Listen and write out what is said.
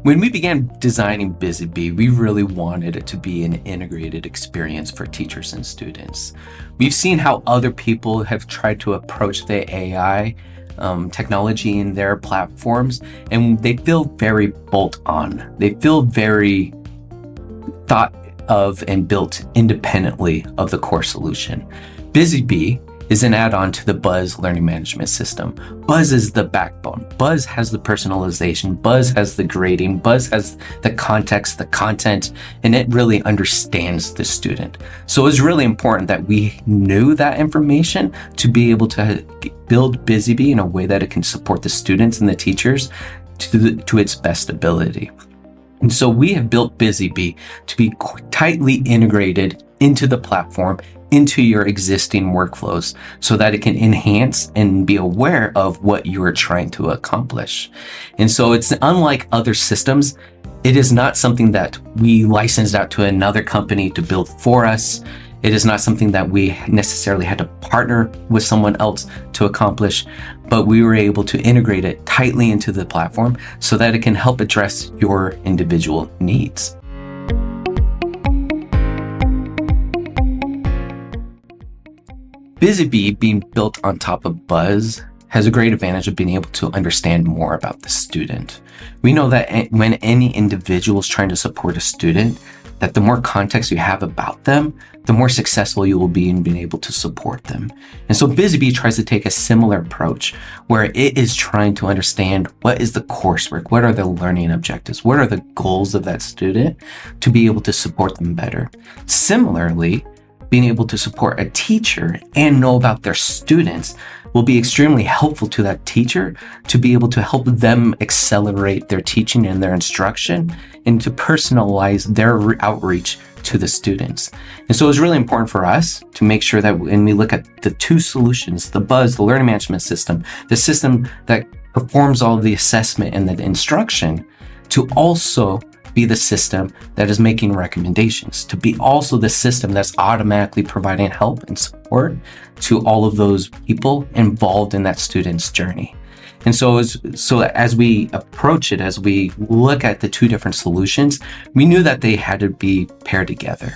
When we began designing BusyBee, we really wanted it to be an integrated experience for teachers and students. We've seen how other people have tried to approach the AI technology in their platforms, and they feel very bolt-on. They feel very thought of and built independently of the core solution. BusyBee is an add-on to the Buzz learning management system. Buzz is the backbone. Buzz has the personalization. Buzz has the grading. Buzz has the context, the content, and it really understands the student. So it's really important that we knew that information to be able to build BusyBee in a way that it can support the students and the teachers to its best ability. And so we have built BusyBee to be tightly integrated into the platform, into your existing workflows, so that it can enhance and be aware of what you are trying to accomplish. And so it's unlike other systems. It is not something that we licensed out to another company to build for us. It is not something that we necessarily had to partner with someone else to accomplish, but we were able to integrate it tightly into the platform so that it can help address your individual needs. BusyBee being built on top of Buzz has a great advantage of being able to understand more about the student. We know that when any individual is trying to support a student, that the more context you have about them, the more successful you will be in being able to support them. And so BusyBee tries to take a similar approach where it is trying to understand what is the coursework, what are the learning objectives, what are the goals of that student to be able to support them better. Similarly, being able to support a teacher and know about their students will be extremely helpful to that teacher to be able to help them accelerate their teaching and their instruction and to personalize their outreach to the students. And so it's really important for us to make sure that when we look at the two solutions, the Buzz, the learning management system, the system that performs all of the assessment and the instruction, to also be the system that is making recommendations, to be also the system that's automatically providing help and support to all of those people involved in that student's journey. And so as we approach it, as we look at the two different solutions, we knew that they had to be paired together.